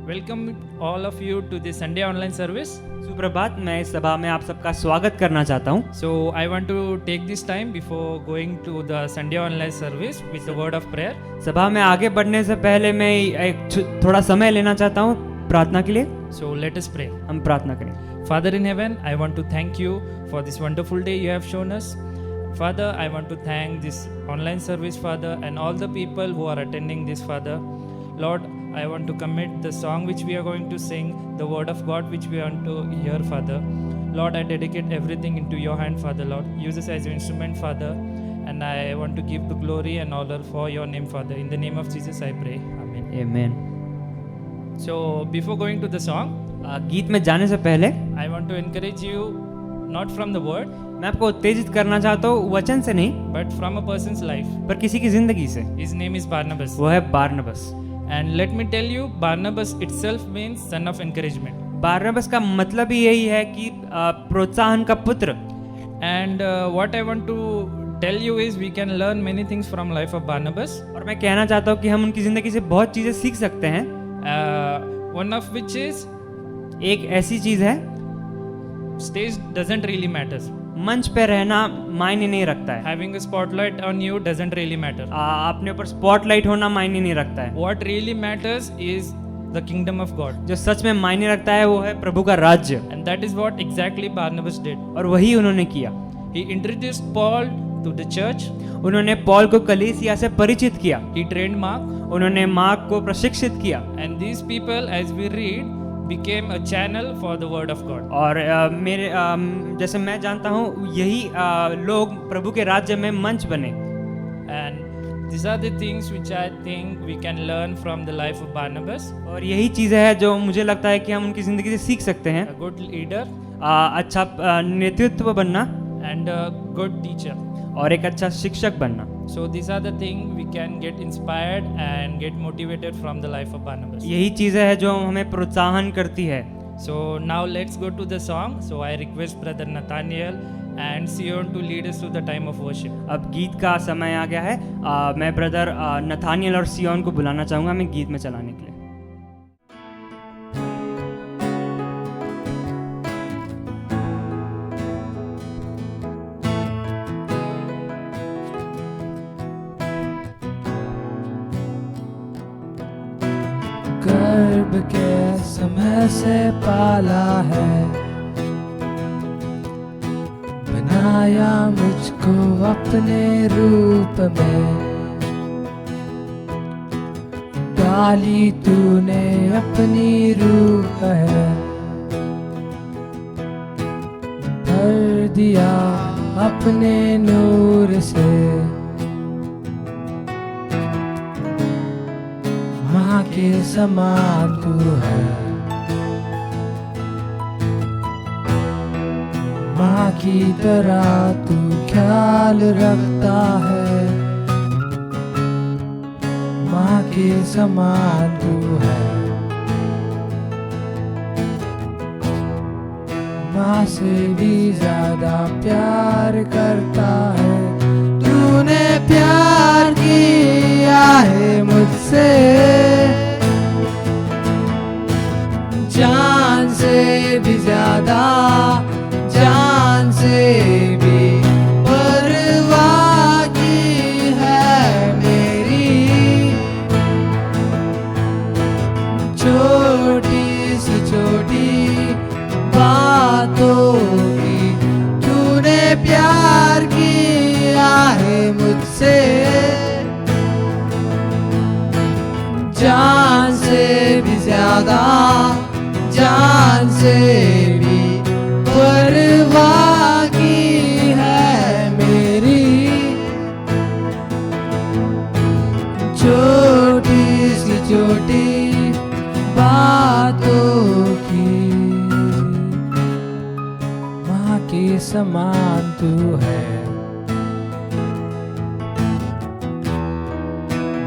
Welcome all of you to the Sunday online service. सुप्रभात। मैं इस सभा में आप सबका स्वागत करना चाहता हूँ। So I want to take this time before going to the Sunday online service with the word of prayer. सभा में आगे बढ़ने से पहले मैं एक थोड़ा समय लेना चाहता हूँ प्रार्थना के लिए। So let us pray. हम प्रार्थना करें। Father in heaven, I want to thank you for this wonderful day you have shown us. Father, I want to thank this online service, Father, and all the people who are attending this, Father. Lord, I want to commit the song which we are going to sing, the word of God which we want to hear, Father. Lord, I dedicate everything into your hand, Father, Lord. Use us as your instrument, Father, and I want to give the glory and honor for your name, Father. In the name of Jesus, I pray. Amen. Amen. So, before going to the song, गीत में जाने से पहले I want to encourage you, not from the word, मैं आपको उत्तेजित करना चाहता हूँ वचन से नहीं, but from a person's life. पर किसी की जिंदगी से। His name is Barnabas. वो है बारनबस। And let me tell you, Barnabas itself means son of encouragement. बारनबस का मतलब ही यही है कि प्रोत्साहन का पुत्र। And what I want to tell you is we can learn many things from life of Barnabas. और मैं कहना चाहता हूँ कि हम उनकी जिंदगी से बहुत चीजें सीख सकते हैं। One of which is एक ऐसी चीज है, stage doesn't really matter. मंच पे रहना मायने नहीं रखता है। Having a spotlight on you doesn't really matter. अपने ऊपर स्पॉटलाइट होना मायने नहीं रखता है। What really matters is the kingdom of God. जो सच में मायने रखता है वो है प्रभु का राज्य। And that is what exactly Barnabas did. और वही उन्होंने किया। He introduced Paul to the church. उन्होंने पॉल को कलीसिया से परिचित किया। He trained Mark. उन्होंने मार्क को प्रशिक्षित किया। And these people, as we read, became a channel for the word of God. और जैसे मैं जानता हूँ यही लोग प्रभु के राज्य में मंच बने। And these are the things which I think we can learn from the life of Barnabas. और यही चीज़ें हैं जो मुझे लगता है कि हम उनकी ज़िंदगी से सीख सकते हैं। A good leader अच्छा नेतृत्व बनना and a good teacher. और एक अच्छा शिक्षक बनना। So these are the things we can get inspired and get motivated from the life of Barnabas. यही चीज़ें हैं जो हमें प्रोत्साहन करती है। So now let's go to the song. So I request Brother Nathaniel and Sion to lead us through the time of worship. अब गीत का समय आ गया है। मैं ब्रदर नथानियल और सियोन को बुलाना चाहूँगा हमें गीत में चलाने के लिए। गर्भ के समय से पाला है, बनाया मुझको अपने रूप में, डाली तूने अपनी रूह है, भर दिया अपने नूर से, माँ के समान तू है, माँ की तरह तू ख्याल रखता है, माँ के समान तू है, माँ से भी ज्यादा प्यार करता है, तूने प्यार किया है मुझसे, जान से भी ज्यादा, जान से भी परवाह की है मेरी, छोटी सी छोटी बातों की तूने प्यार किया है मुझसे, जान से भी ज्यादा, जान से भी परवाह की है मेरी, छोटी सी छोटी बातों की, माँ के समान तू है,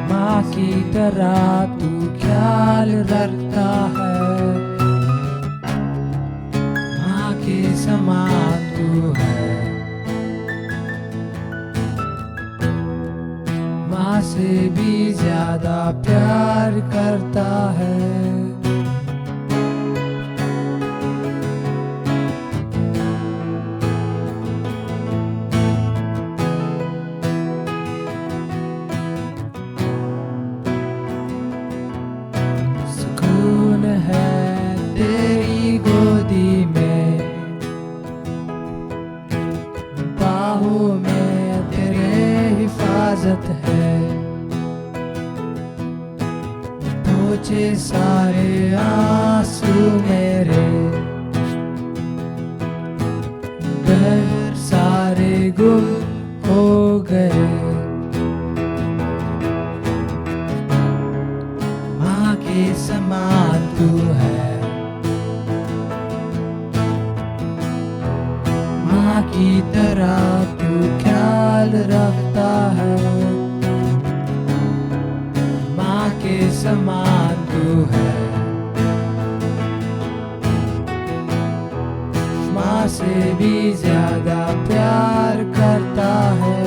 माँ की तरह तू ख्याल रखता है, प्यार करता है। सुकून है तेरी गोदी में, बाहों में तेरे हिफाजत है। पोंछे सारे आंसू मेरे, डर सारे गुम हो गए। माँ के समान तू है, माँ की तरह तू ख्याल रखता है। माँ के समान तू है, माँ से भी ज्यादा प्यार करता है।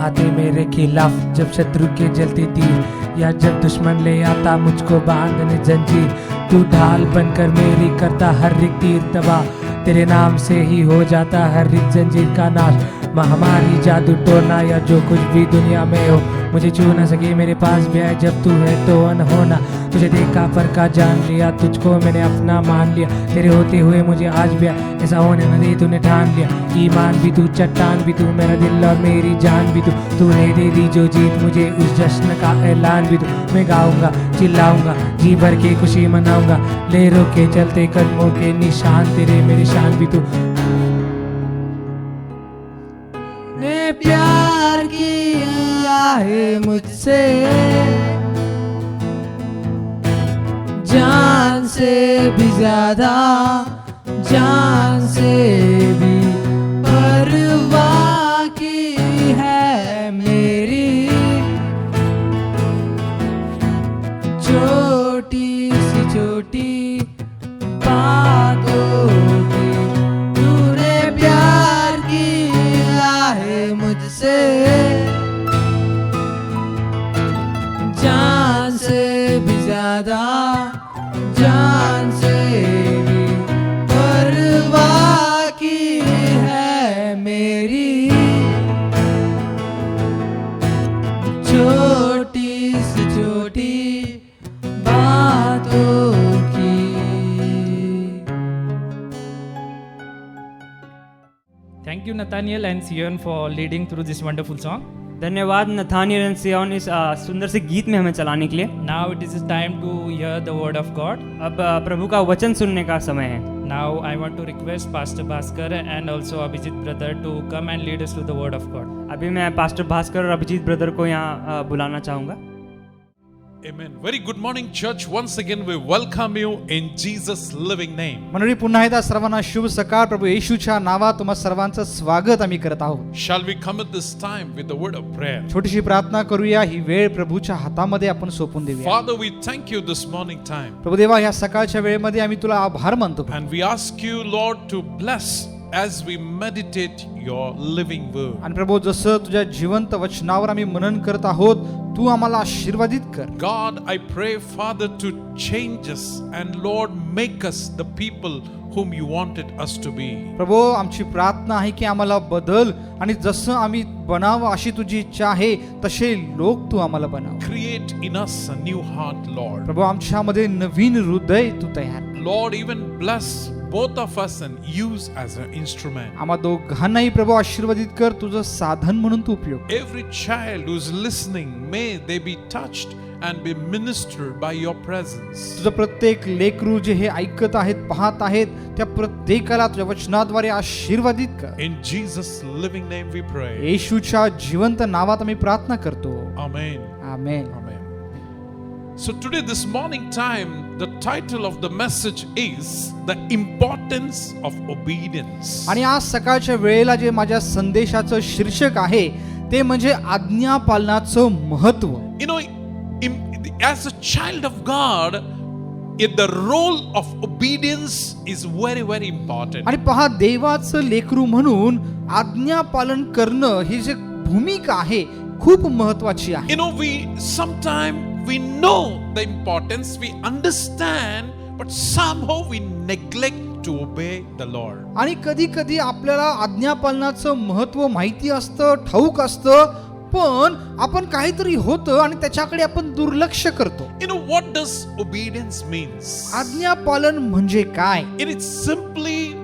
आते मेरे खिलाफ जब शत्रु के जलती तीर, या जब दुश्मन ले आता मुझको बांधने जंजीर, तू ढाल बनकर मेरी करता हर एक तीर तबाह। तेरे नाम से ही हो जाता हर एक जंजीर का नाश। महामारी जादू टोना या जो कुछ भी दुनिया में हो, मुझे छू न सके मेरे पास भी है। जब तू है तो अनहोना, तुझे देखा पर का जान लिया, तुझको मैंने अपना मान लिया। तेरे होते हुए मुझे आज भी ऐसा होने न दे, तूने ठान लिया। ईमान भी तू, चट्टान भी तू, मेरा दिल और मेरी जान भी तू। तूने दे दी जो जीत मुझे, उस जश्न का ऐलान भी तू। मैं गाऊंगा, चिल्लाऊंगा, जी भर के खुशी मनाऊंगा। लहरों के चलते कदमों के निशान तेरे, मेरी शान भी तू। ने प्यार किया है मुझसे, जान से भी ज्यादा, जान से भी परवाह की है मेरी। छोटी सी छोटी बातों की तूने प्यार किया है मुझसे, जान से भी ज्यादा, जान से भी परवाह की है मेरी। छोटी सी छोटी बातों की। Thank you, Nathaniel and Sion, for leading through this wonderful song. धन्यवाद नथानियल एंड सियोन इस सुंदर से गीत में हमें चलाने के लिए। Now it is time to hear the word of God. अब प्रभु का वचन सुनने का समय है। Now I want to request Pastor Bhaskar and also Abhijit brother to come and lead us to the word of God. अभी मैं pastor Bhaskar और अभिजीत ब्रदर को यहाँ बुलाना चाहूँगा। Amen. Very good morning, church. Once again, we welcome you in Jesus' living name. मंडळी पुन्हा एकदा सर्वांना शुभ सकाळ. प्रभू येशूच्या नावात तुम्हा सर्वांचं स्वागत आम्ही करत आहोत. Shall we come at this time with the word of prayer? छोटीशी प्रार्थना करूया. ही वेळ प्रभूच्या हातामध्ये आपण सोपून देऊया. Father, we thank you this morning time. Prabhu Deva, या सकाळच्या वेळेमध्ये आम्ही तुला आभार मानतो. And we ask you, Lord, to bless as we meditate your living word. आणि प्रभू, जसं तुझ्या जिवंत वचनावर आम्ही मनन करत आहोत, तू आम्हाला आशीर्वादित कर. God, I pray, Father, to change us and Lord, make us the people whom you wanted us to be. प्रभू, आमची प्रार्थना आहे की आम्हाला बदल, आणि जसं आम्ही बनावं अशी तुझी इच्छा आहे तसे लोक तू आम्हाला बनाव. Create in us a new heart, Lord. प्रभू, आमच्यामध्ये नवीन हृदय तू तयार. Lord, even bless both of us and use as an instrument. आम्हा दोघांनाही प्रभू आशीर्वादित कर, तुझं साधन म्हणून तू उपयोग. Every child who is listening, may they be touched and be ministered by your presence. तुझं प्रत्येक लेकरू जे हे ऐकत आहेत, पाहत आहेत, त्या प्रत्येकाला तुझ्या वचनाद्वारे आशीर्वादित कर. In Jesus' living name we pray. येशूच्या जिवंत नावात आम्ही प्रार्थना करतो. Amen. Amen. Amen. So today, this morning time, the title of the message is the importance of obedience. आणि आज सकाळच्या वेळेला जे माझ्या संदेशाचं शीर्षक आहे ते म्हणजे आज्ञा पालनाचं महत्त्व. You know, as a child of God, the role of obedience is very, very important. आणि पहा, देवाचं लेकरू म्हणून आज्ञा पालन करणं ही जी भूमिका आहे खूप महत्वाची आहे. Sometimes we know the importance, we understand, but somehow we neglect to obey the Lord. आणि कधी कधी आपल्याला आज्ञा पालनाचं महत्व माहिती असतं, ठाऊक असतं, पण आपण काहीतरी होतं आणि त्याच्याकडे आपण दुर्लक्ष करतो. What does obedience means? आज्ञा पालन म्हणजे काय? It is simply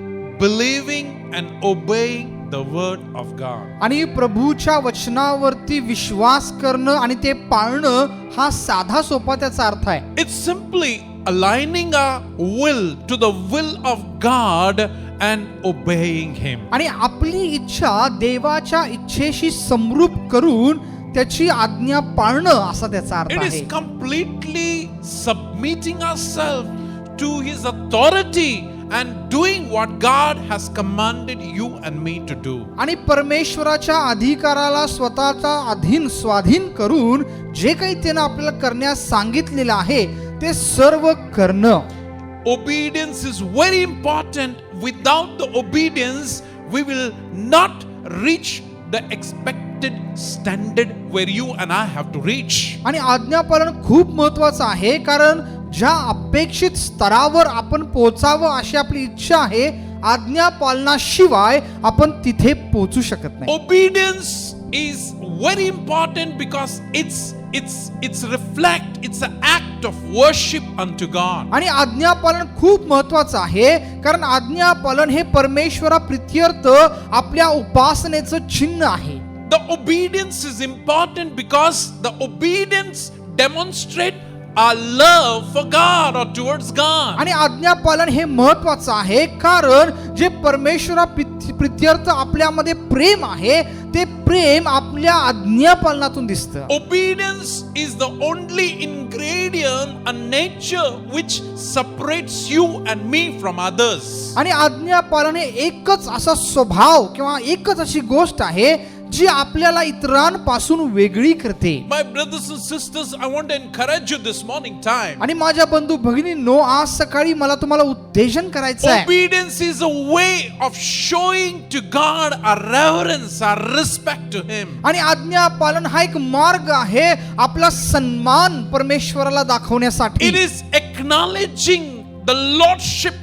believing and obeying the word of God. आणि प्रभूच्या वचनावरती विश्वास करणं आणि ते पाळणं हा साधा सोपा त्याचा अर्थ आहे. It's simply aligning our will to the will of God and obeying him. आणि आपली इच्छा देवाच्या इच्छेशी समरूप करून त्याची आज्ञा पाळणं असा त्याचा अर्थ It आहे. is completely submitting ourselves to his authority and doing what God has commanded you and me to do. आणि परमेश्वराच्या अधिकाराला स्वतःचा स्वाधीन करून जे काही त्यानं आपल्याला करण्यास सांगितलेलं आहे ते सर्व करणं. Obedience is very important. Without the obedience, we will not reach the expected standard where you and I have to reach. आणि आज्ञापालन खूप महत्वाचं आहे, कारण ज्या अपेक्षित स्तरावर आपण पोहोचावं अशी आपली इच्छा आहे, आज्ञा पालनाशिवाय आपण तिथे पोहोचू शकत नाही. Obedience is very important because it's an act of worship unto God. आणि आज्ञापालन खूप महत्वाचं आहे, कारण आज्ञापालन हे परमेश्वरा प्रित्यर्थ आपल्या उपासनेचं चिन्ह आहे. The obedience is important because the obedience demonstrate our love for God or towards God. आणि आज्ञापालन हे महत्वाचं आहे, कारण जे परमेश्वरा प्रित्यर्थ आपल्यामध्ये प्रेम आहे ते प्रेम आपल्या आज्ञापालनातून दिसतं. Obedience is the only ingredient and nature which separates you and me from others. आणि आज्ञापालन हे एकच असा स्वभाव किंवा एकच अशी गोष्ट आहे जी आपल्याला इतरांपासून वेगळी करते. My brothers and sisters, I want to encourage you this morning time. आणि माझ्या बंधू भगिनींनो, आज सकाळी मला तुम्हाला उत्तेजन करायचं आहे. Obedience is a way of showing to God our reverence, our respect to him. आणि आज्ञापालन हा एक मार्ग आहे आपला सन्मान परमेश्वराला दाखवण्यासाठी. It is acknowledging the lordship,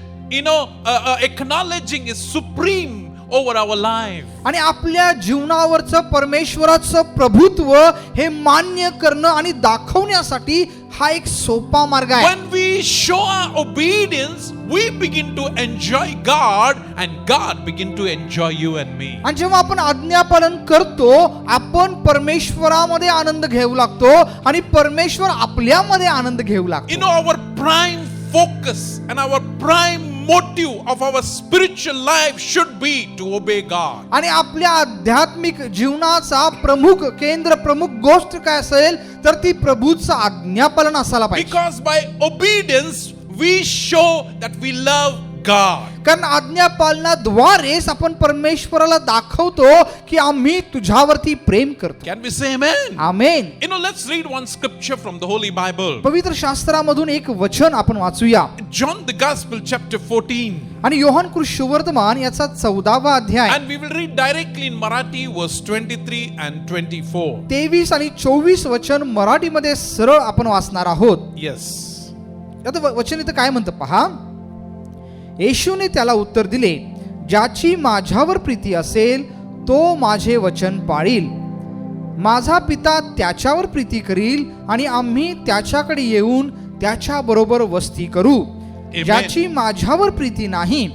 acknowledging is supreme over our life. आणि आपल्या जीवनावरचं परमेश्वराचं प्रभुत्व हे मान्य करणं आणि दाखवण्यासाठी हा एक सोपा मार्ग आहे. When we show our obedience, we begin to enjoy God and God begin to enjoy you and me. आणि जेव्हा आपण आज्ञापालन करतो, आपण परमेश्वरामध्ये आनंद घेऊ लागतो आणि परमेश्वर आपल्यामध्ये आनंद घेऊ लागतो. Our prime focus and our prime motive of our spiritual life should be to obey God. आणि आपल्या आध्यात्मिक जीवनाचा प्रमुख गोष्ट काय असेल तर ती प्रभूचं आज्ञापालन असायला पाहिजे. Because by obedience we show that we love God. कारण आज्ञापालनाद्वारेच आपण परमेश्वराला दाखवतो की आम्ही तुझ्यावरती प्रेम करतो. Can we say amen? Amen. Let's read one scripture from the Holy Bible. पवित्र शास्त्रामधून एक वचन आपण वाचूया. John the Gospel chapter 14. आणि योहान सुवर्तमान याचा 14वा अध्याय. And we will read directly in Marathi verse 23 and 24. 23 आणि 24 वचन मराठीमध्ये सरळ आपण वाचणार आहोत. Yes. आता वचन इथं काय म्हणतं पहा. येशूने त्याला उत्तर दिले, ज्याची माझ्यावर प्रीती असेल तो माझे वचन पाळील. माझा पिता त्याच्यावर प्रीती करील आणि आम्ही त्याच्याकडे येऊन त्याच्या बरोबर वस्ती करू. ज्याची माझ्यावर प्रीती नाही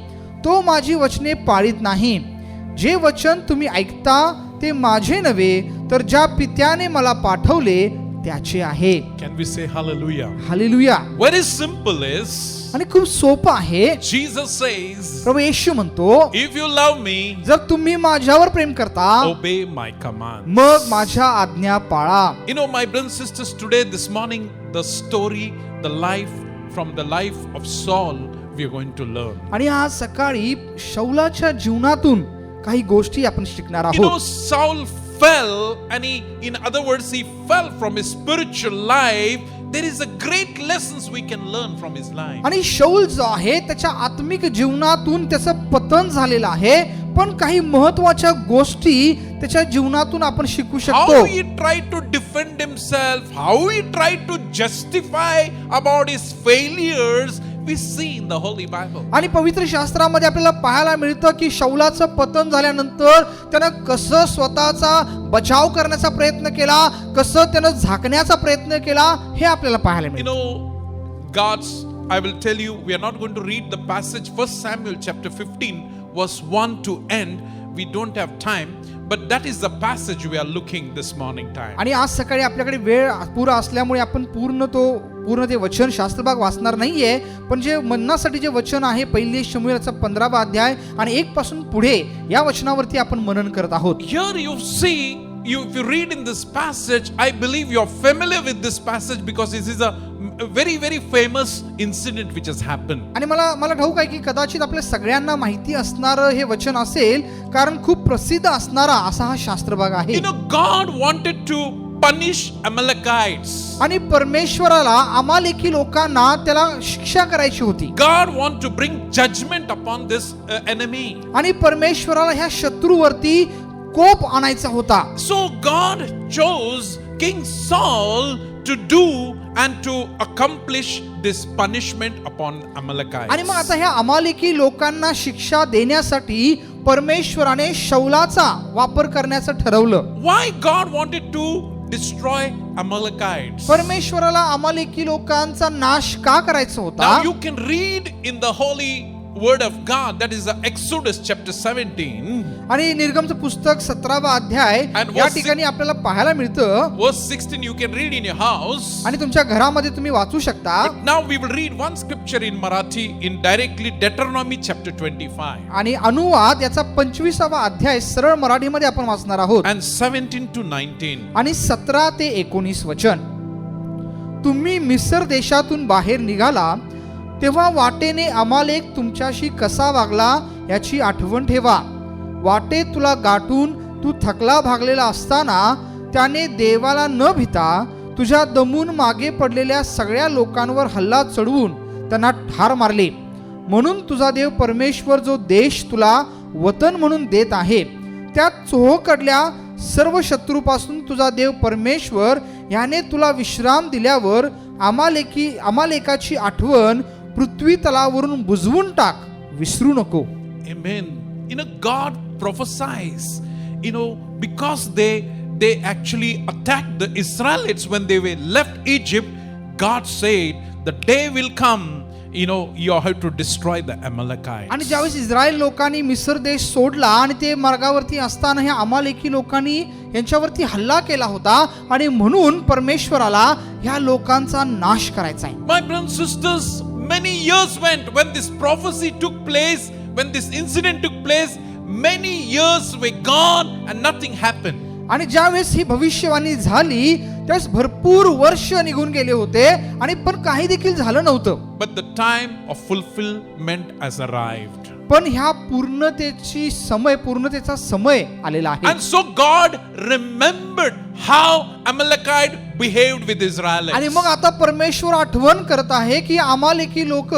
तो माझी वचने पाळीत नाही. जे वचन तुम्ही ऐकता ते माझे नव्हे, तर ज्या पित्याने मला पाठवले त्याचे आहे. Can we say hallelujah? Hallelujah. Very simple is, आणि खूप सोपं आहे. Jesus says, प्रभू येशू म्हणतो, if you love me, जर तुम्ही माझ्यावर प्रेम करता obey my command. मग माझ्या आज्ञा पाळा. My brothers and sisters, today, this morning, the story, the life from the life of Saul, we are going to learn. आणि आज सकाळी शौलाच्या जीवनातून काही गोष्टी आपण शिकणार आहोत. Saul fell, and in other words, he fell from his spiritual life there is a great lessons we can learn from his life. आणि शौल जो आहे त्याच्या आत्मिक जीवनातून त्याचं पतन झालेलं आहे, पण काही महत्वाच्या गोष्टी त्याच्या जीवनातून आपण शिकू शकतो. How he tried to defend himself, how he tried to justify about his failures, we see in the Holy Bible. आणि पवित्र शास्त्रामध्ये आपल्याला पाहायला मिळतं की शौलाचं पतन झाल्यानंतर त्यानं कसं स्वतःचा बचाव करण्याचा प्रयत्न केला, कसं त्यानं झाकण्याचा प्रयत्न केला, हे आपल्याला पाहायला You मिळतं. know, God's, I will tell you, we are not going to read the passage, 1 Samuel chapter 15, verse 1 to end. We don't have time, but that is the passage we are looking this morning time. आणि आज सकाळी आपल्याकडे वेळ पुरा असल्यामुळे आपण पूर्ण ते वचन शास्त्रभाग वाचणार नाहीये, पण जे मननासाठी जे वचन आहे पहिली शमूएलचा 15वा अध्याय आणि 1 पासून पुढे या वचनावरती आपण मनन करत आहोत. Here you see, if you read in this passage, I believe you are familiar with this passage because this is a very very famous incident which has happened. आणि मला ठाऊक आहे की कदाचित आपल्या सगळ्यांना माहिती असणारं हे वचन असेल, कारण खूप प्रसिद्ध असणारा असा हा शास्त्रभाग आहे. You know, God wanted to punish Amalekites. आणि परमेश्वराला अमालेकी लोकांना त्याला शिक्षा करायची होती. God want to bring judgment upon this enemy. आणि परमेश्वराला ह्या शत्रूवरती कोप आणायचा होता. So God chose King Saul to do and to accomplish this punishment upon Amalekites. आणि मग आता ह्या अमालेकी लोकांना शिक्षा देण्यासाठी परमेश्वराने शौलाचा वापर करण्याचं ठरवलं. Why God wanted to destroy Amalekites? परमेश्वराला अमालेकी लोकांचा नाश का करायचा होता? Now you can read in the holy word of God, that is the Exodus chapter 17. आणि निर्गमचं पुस्तक 17वा अध्याय And या verse ठिकाणी आपल्याला पाहायला मिळतं. Verse 16 you can read in your house. आणि तुमच्या घरामध्ये तुम्ही वाचू शकता. But now we will read one scripture in Marathi in directly Deuteronomy chapter 25. आणि अनुवाद याचा 25वा अध्याय सरळ मराठीमध्ये आपण वाचणार आहोत. And 17 to 19. आणि 17 ते 19 वचन. तुम्ही मिस्र देशातून बाहेर निघाला तेव्हा वाटेने अमालेक तुमच्याशी कसा वागला याची आठवण ठेवा. वाटेत तुला गाठून तू थकला भागलेला असताना त्याने देवाला न भिता तुझ्या दमून मागे पडलेल्या सगळ्या लोकांवर हल्ला चढवून त्यांना ठार मारले. म्हणून तुझा देव परमेश्वर जो देश तुला वतन म्हणून देत आहे त्या चोहोकडल्या सर्व शत्रूपासून तुझा देव परमेश्वर याने तुला विश्राम दिल्यावर अमालेकाची आठवण पृथ्वी तलावरून बुजवून टाक, विसरू नको. Amen. You know, God prophesies, you know, because they actually attacked the Israelites when they were left Egypt. God said the day will come, you know, you have to destroy the Amalekites. आणि ज्यावेळेस Israel लोकांनी मिस्र देश सोडला आणि ते मार्गावरती असताना ह्या अमालेकी लोकांनी यांच्यावरती हल्ला केला होता आणि म्हणून परमेश्वराला ह्या लोकांचा नाश करायचा आहे. My brothers and sisters, many years went when this prophecy took place, when this incident took place, many years were gone and nothing happened. आणि ज्यावेळेस ही भविष्यवाणी झाली त्यावेळेस भरपूर वर्ष निघून गेले होते आणि पण काही देखील झालं नव्हतं. But the time of fulfillment has arrived. पण ह्या पूर्णतेचा समय आलेला आहे. And so God remembered how Amalekite behaved with Israelites. आणि मग आता परमेश्वर आठवण करत आहे की अमालेकी लोक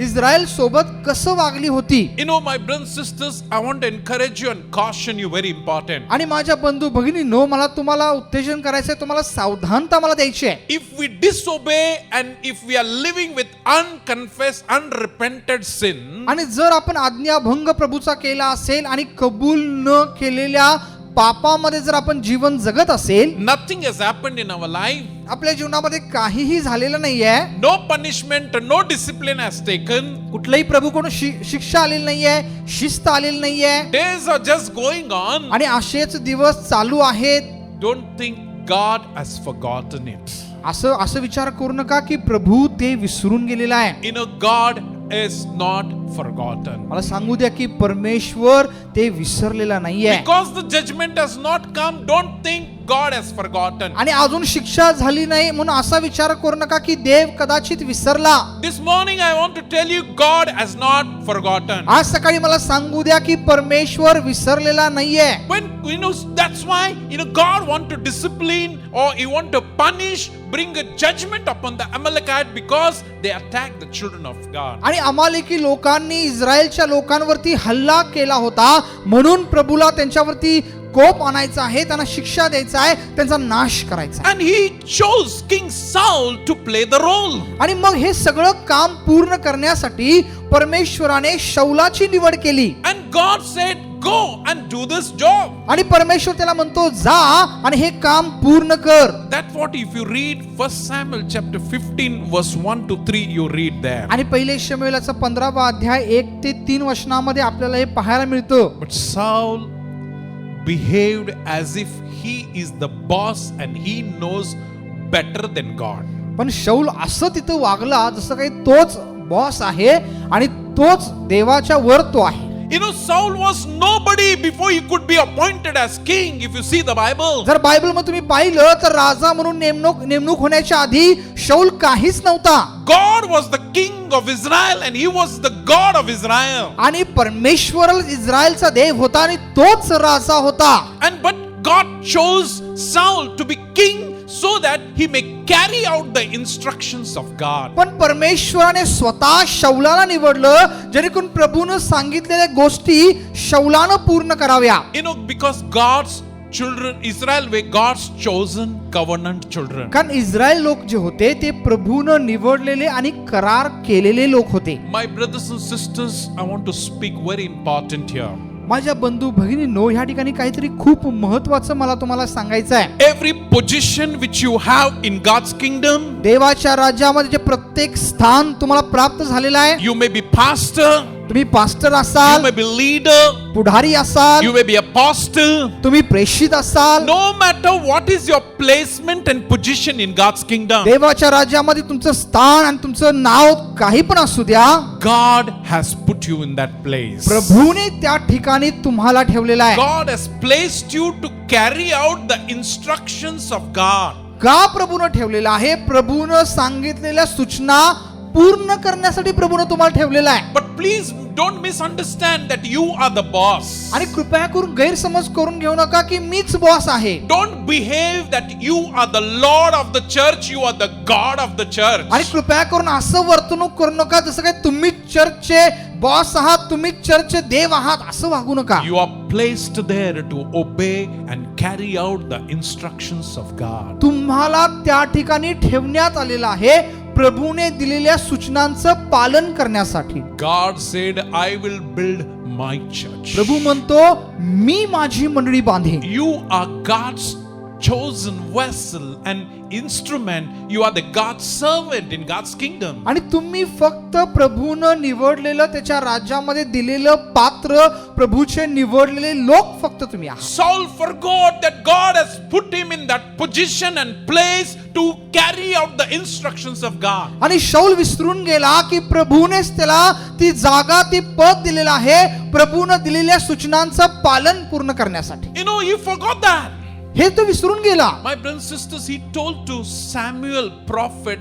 इस्रायल सोबत कसं वागली होती. You know, my brothers and sisters, I want to encourage you and caution you, very important. आणि माझ्या बंधू भगिनींनो, मला तुम्हाला उत्तेजन करायचंय, तुम्हाला सावधानता मला द्यायची आहे. If we disobey and if we are living with unconfessed, unrepented sin, आणि जर आपण आज्ञाभंग प्रभूचा केला असेल आणि कबूल न केलेल्या पापामध्ये जर आपण जीवन जगत असेल, nothing has happened in our life. आपल्या जीवनामध्ये काहीही झालेलं नाहीये. No punishment, no discipline has taken. कुठलाही प्रभूकडून शिक्षा आलेली नाहीये, शिस्त आलेली नाहीये. Days are just going on. आणि असेच दिवस चालू आहेत. Don't think God has forgotten it. असं विचार करू नका की प्रभू ते विसरून गेलेला आहे. You know, God is not forgotten. मला सांगू द्या की परमेश्वर ते विसरलेला नाहीये. Because the judgment has not come, don't think God has forgotten. आणि अजून शिक्षा झाली नाही म्हणून असा विचार करू नका की देव कदाचित विसरला. This morning I want to tell you, God has not forgotten. आज सकाळी मला सांगू द्या की परमेश्वर विसरलेला नाहीये. When that's why God want to discipline or He want to punish, bring a judgment upon the Amalekite because they attacked the children of God. आणि अमालेकी लोकांनी इस्रायलच्या लोकांवरती हल्ला केला होता म्हणून प्रभूला त्यांच्यावरती कोप आणायचा आहे, त्यांना शिक्षा द्यायचा आहे, त्यांचा नाश करायचा आहे. And He chose King Saul to play the role. आणि मग हे सगळं काम पूर्ण करण्यासाठी परमेश्वराने शौलाची निवड केली. And God said, go and do this job. आणि परमेश्वर त्याला म्हणतो जा आणि हे काम पूर्ण कर. That's what if you read 1 Samuel chapter 15 verse 1 to 3 you read there. आणि पहिले शमूएलाचा 15वा अध्याय 1 ते 3 वचनामध्ये आपल्याला हे पाहायला मिळतं. But Saul behaved as if he is the boss and he knows better than God. पण शौल असं तिथं वागला जसं काही तोच बॉस आहे आणि तोच देवाच्या वर तो आहे. Saul was nobody before he could be appointed as king. If you see the Bible, जर बायबल मध्ये तुम्ही पाहिलं तर राजा म्हणून नेमणूक होण्याच्या आधी शौल काहीच नव्हता. God was the king of Israel and he was the God of Israel. आणि परमेश्वर इस्रायलचा देव होता आणि तोच राजा होता. But God chose Saul to be king so that he may carry out the instructions of God. पण परमेश्वराने स्वतः शौलाला निवडलं जेणेकरून प्रभूने सांगितलेल्या गोष्टी शौलानं पूर्ण कराव्या. Because God's children, Israel were God's chosen covenant children. कारण इस्रायल लोक जे होते ते प्रभूने निवडलेले आणि करार केलेले लोक होते. My brothers and sisters, I want to speak very important here. माझ्या बंधू भगिनींनो, ह्या ठिकाणी काहीतरी खूप महत्त्वाचं मला तुम्हाला सांगायचं आहे. Every position which you have in God's kingdom, देवाच्या राज्यामध्ये जे प्रत्येक स्थान तुम्हाला प्राप्त झालेलं आहे, you may be pastor, तुम्ही पास्टर you असाल, may be leader, पुढारी असाल, you may be apostle. तुम्ही प्रेषित असाल, No matter what is your placement and position in God's kingdom, देवाच्या राज्यामध्ये तुमचं स्थान आणि तुमचं नाव काही पण असू द्या, God has put you in that place. प्रभूने त्या ठिकाणी तुम्हाला ठेवलेला आहे. God has placed you to carry out the instructions of God. का प्रभूने ठेवलेला आहे? प्रभूने सांगितलेल्या सूचना पूर्ण करण्यासाठी प्रभूने तुम्हाला ठेवलेला आहे. But please don't misunderstand that you are the boss. आणि कृपया करून गैरसमज करून घेऊ नका की मीच बॉस आहे. Don't behave that you are the Lord of the church, you are the God of the church. आणि कृपया करून असं वर्तणूक करू नका जसं काय तुम्ही चर्चचे बॉस आहात, तुम्ही चर्चचे देव आहात, असं वागू नका. You are placed there to obey and carry out the instructions of God. तुम्हाला त्या ठिकाणी ठेवण्यात आलेलं आहे प्रभूने दिलेल्या सूचनांचं पालन करण्यासाठी. God said, I will build my church. प्रभू म्हणतो मी माझी मंडळी बांधेन. You are God's chosen vessel and instrument. You are the God's servant in God's kingdom. आणि तुम्ही फक्त प्रभूनं निवडलेलं त्याच्या राज्यामध्ये दिलेलं पात्र, प्रभूचे निवडलेले लोक फक्त तुम्ही आहात. Saul forgot that God has put him in that position and place to carry out the instructions of God. आणि शौल विसरून गेला की प्रभूनेच त्याला ती जागा, ती पद दिलेलं आहे प्रभूने दिलेल्या सूचनांचं पालन पूर्ण करण्यासाठी. He forgot that. हे तो विसरून गेला. My brothers and sisters, he told to Samuel prophet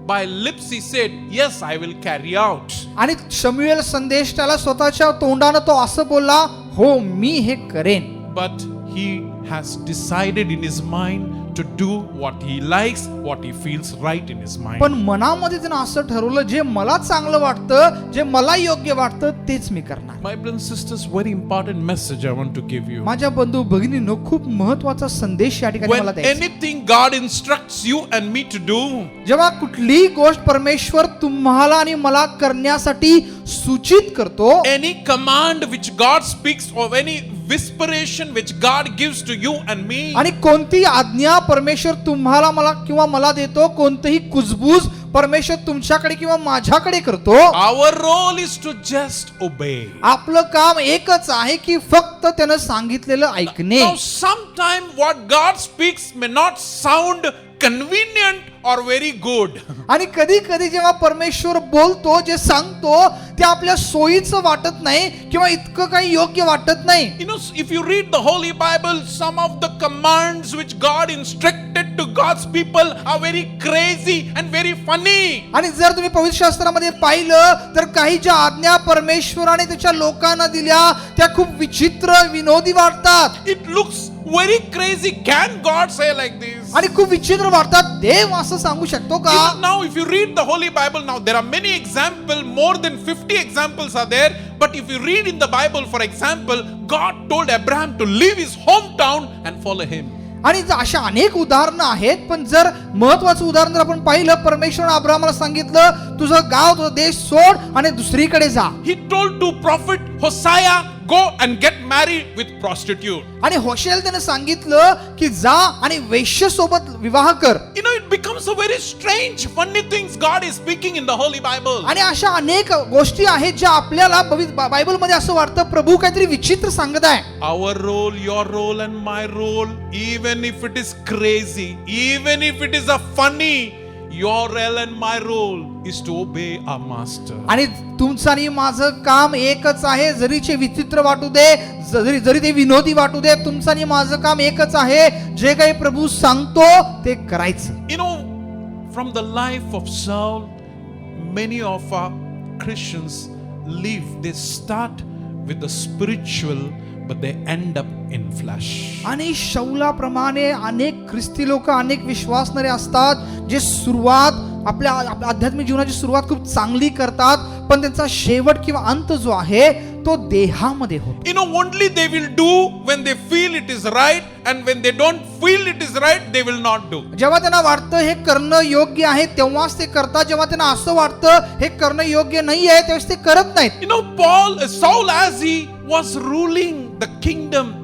by lips, he said, yes, I will carry out. आणि शमूएल संदेश त्याला स्वतःच्या तोंडाने तो असं बोलला, हो मी हे करेन. But he has decided in his mind to do what he likes, what he feels right in his mind. पण मनामध्ये त्यानं असं ठरवलं जे मला चांगलं वाटतं, जे मला योग्य वाटतं तेच मी करणार. My brothers and sisters, very important message I want to give you. माझ्या बंधू भगिनींनो, खूप महत्त्वाचा संदेश या ठिकाणी मला When द्यायचा. anything God instructs you and me to do, जेव्हा कुठलीही गोष्ट परमेश्वर तुम्हाला आणि मला करण्यासाठी सूचित करतो, any command which God speaks or any whisperation which God gives to you and me, आणि कोणती आज्ञा परमेश्वर तुम्हाला मला किंवा मला देतो, कोणतीही कुजबूज परमेश्वर तुमच्याकडे किंवा माझ्याकडे करतो, our role is to just obey. आपलं काम एकच आहे की फक्त त्यानं सांगितलेलं ऐकणे. Now, sometimes what God speaks may not sound convenient or very good. आणि कधी कधी जेव्हा परमेश्वर बोलतो, जे सांगतो ते आपल्या सोयीचं वाटत नाही किंवा इतकं काही योग्य वाटत नाही. You know, if you read the Holy Bible, some of the commands which God instructed to God's people are very crazy and very funny. आणि जर तुम्ही पवित्र शास्त्रामध्ये पाहिलं तर काही ज्या आज्ञा परमेश्वराने त्याच्या लोकांना दिल्या त्या खूप विचित्र, विनोदी वाटतात. It looks very crazy. Can God say like this? आणि खूप विचित्र वाटतात. देव असं सांगू शकतो का? Even now, if you read the Holy Bible, now there are many examples, more than 50 examples are there. But if you read in the Bible, for example, God told Abraham to leave his hometown and follow him. आणि अशा अनेक उदाहरणं आहेत, पण जर महत्वाचं उदाहरण जर आपण पाहिलं, परमेश्वराने अब्राहमाला सांगितलं तुझं गाव, तुझा देश सोड आणि दुसरीकडे जा. He told to prophet Hosea, go and get married with prostitute. आणि होशेल त्याने सांगितलं की जा आणि वेश्य सोबत विवाह कर. You know, it becomes a very strange, funny things God is speaking in the Holy Bible. आणि अशा अनेक गोष्टी आहेत ज्या आपल्याला बायबलमध्ये असं वाटतं प्रभू काहीतरी विचित्र सांगत आहे. Our role, your role and my role, even if it is crazy, even if it is a funny, your role and my role is to obey our master. आणि तुमचं आणि माझं काम एकच आहे, जरी ते विचित्र वाटू दे, जरी ते विनोदी वाटू दे, तुमचं आणि माझं काम एकच आहे, जे काही प्रभू सांगतो ते करायचं. You know, from the life of Saul, many of our Christians live, they start with the spiritual, but they end up in flesh. आणि शौलाप्रमाणे अनेक ख्रिस्ती लोक, अनेक विश्वासणारे असतात जे सुरुवात आपल्या आध्यात्मिक जीवनाची सुरुवात खूप चांगली करतात, पण त्यांचा शेवट किंवा अंत जो आहे तो देहामध्ये होतो. You know, only they will do when they feel it is right, and when they don't feel it is right, they will not do. जेव्हा त्यांना वाटतं हे करणं योग्य आहे तेव्हाच ते करतात, जेव्हा त्यांना असं वाटतं हे करणं योग्य नाही आहे त्यावेळेस ते करत नाहीत. You know, Saul, as he was ruling the kingdom,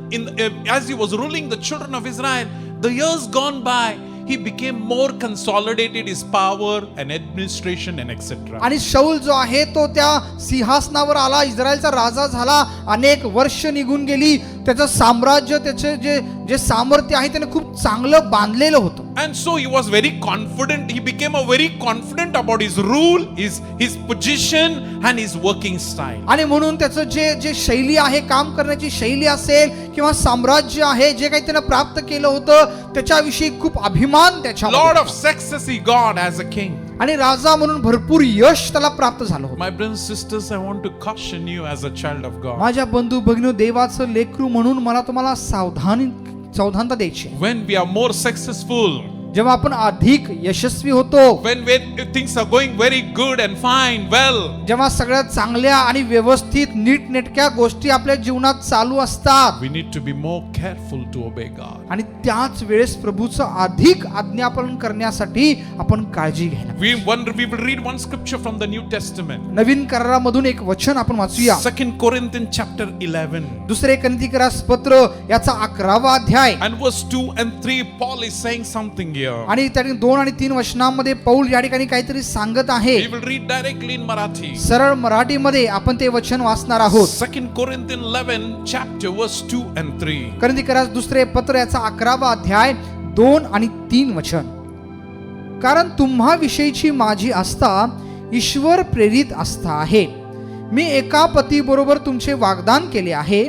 as he was ruling the children of Israel, the years gone by, he became more consolidated his power and administration and etc. आणि शौल जो आहे तो त्या सिंहासनावर आला, इस्रायलचा राजा झाला, अनेक वर्ष निघून गेली, त्याचं साम्राज्य, त्याचे जे सामर्थ्य आहे त्याने खूप चांगलं बांधलेलं होतं. And so he was very confident. He became a very confident about his rule, his position and his working style. आणि म्हणून त्याचं जे शैली आहे, काम करण्याची शैली असेल किंवा साम्राज्य आहे, जे काही त्यानं प्राप्त केलं होतं त्याच्याविषयी खूप अभिमान त्याच्या. Lot of success he got as a king. आणि राजा म्हणून भरपूर यश त्याला प्राप्त झालं होतं. My brothers and sisters, I want to caution you as a child of God. माझ्या बंधू भगिनी, देवाचं लेकरू म्हणून मला तुम्हाला सावधानता द्यायची. When we are more successful, जेव्हा आपण अधिक यशस्वी होतो, when things are going very good and fine, well, जेव्हा सगळ्या चांगल्या आणि व्यवस्थित नीटनेटक्या गोष्टी आपल्या जीवनात चालू असतात, we need to be more careful to obey God. आणि त्याच वेळेस प्रभूचं अधिक आज्ञापालन करण्यासाठी आपण काळजी घ्यायला. We will read one scripture from the New Testament. नवीन करारामधून एक वचन आपण वाचूया. 2 Corinthians chapter 11 दुसरे कोरिन्थीकरास पत्र याचा 11वा अध्याय and verse 2 and 3. Paul is saying something here. आणि त्या 2 आणि 3 वचनांमध्ये पौल या ठिकाणी काहीतरी सांगत आहे. We will read directly in Marathi. सरळ मराठीमध्ये आपण ते वचन वाचणार आहोत. 2 Corinthians 11 chapter verse 2 and 3. कोरिन्थीकरास दुसरे पत्र याचा 11वा अध्याय 2 आणि 3 वचन. कारण तुम्हा विषयीची माझी आस्था ईश्वर प्रेरित आस्था आहे. मी एका पतीबरोबर तुमचे वाग्दान केले आहे,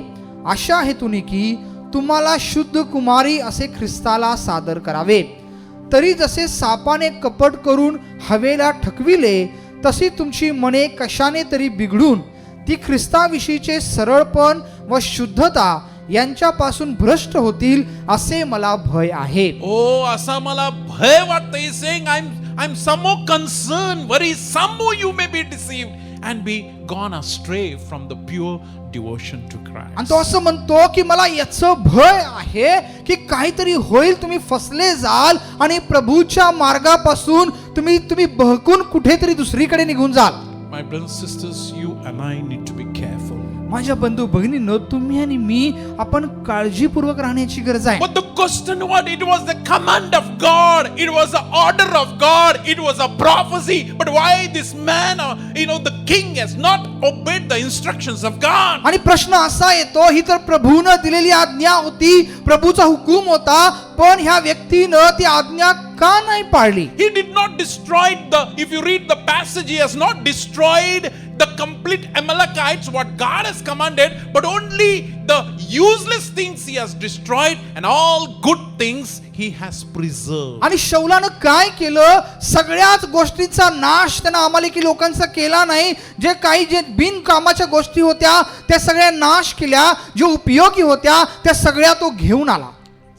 अशा हेतूने की तुम्हाला शुद्ध कुमारी असे ख्रिस्ताला सादर करावे. तरी जसे सापाने कपट करून हवेला ठकविले, तशी तुमची मने कशाने तरी बिघडून ती ख्रिस्ताविषयीचे सरळपण व शुद्धता यांच्यापासून भ्रष्ट होतील असे मला भय आहे. Oh, असा मला भय वाटतं. He is saying, I'm somewhat concerned, worried, somehow you may be deceived and be gone astray from the pure devotion to Christ. आणि तो असं म्हणतो की मला याचं भय आहे की काहीतरी होईल, तुम्ही फसले जाल आणि प्रभूच्या मार्गापासून तुम्ही बहकून कुठेतरी दुसरीकडे निघून जाल. My brothers and sisters, you and I need to be careful. माझ्या बंधू भगिनींनो, तुम्ही आणि मी आपण काळजीपूर्वक राहण्याची गरज आहे. But the question what? It was the command of God. It was the order of God. It was a prophecy. But why this man, the king has not obeyed the instructions of God? आणि प्रश्न असा येतो, ही तर प्रभूनं दिलेली आज्ञा होती, प्रभूचा हुकूम होता, पण ह्या व्यक्तीनं ती आज्ञा का नाही पाळली? He did not destroy if you read the passage, he has not destroyed the complete Amalekites, what God has commanded, but only the useless things he has destroyed, and all good things he has preserved. आणि शौलानं काय केलं? सगळ्याच गोष्टींचा नाश त्यानं अमालेकी लोकांचा केला नाही. जे बिनकामाच्या गोष्टी होत्या त्या सगळ्या नाश केल्या. जे उपयोगी होत्या त्या सगळ्या तो घेऊन आला.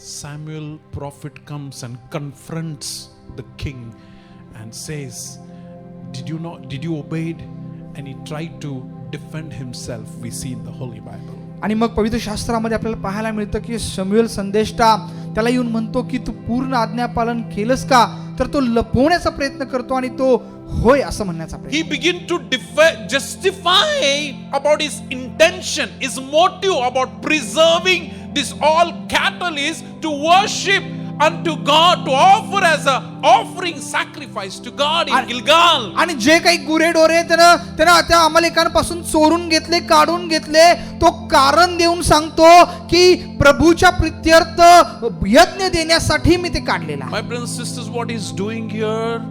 Samuel prophet comes and confronts the king and says, did you obey? And he tried to defend himself. We see in the Holy Bible. आणि मग पवित्र शास्त्रामध्ये आपल्याला पाहायला मिळतं की शमूएल संदेष्टा त्याला येऊन म्हणतो की तू पूर्ण आज्ञापालन केलंस का? तर तो लपवण्याचा प्रयत्न करतो आणि तो होय असं म्हणण्याचा प्रयत्न. He began to justify about his intention, his motive about preserving this all cattle is to worship unto God, to offer as a offering sacrifice to God in Gilgal. आणि जे काही गुरेढोरे त्यानं त्या अमालेकांपासून चोरून घेतले, काढून घेतले, तो कारण देऊन सांगतो की प्रभूच्या प्रीत्यर्थ यज्ञ देण्यासाठी मी ते काढलेला. My brothers and sisters, what he's doing here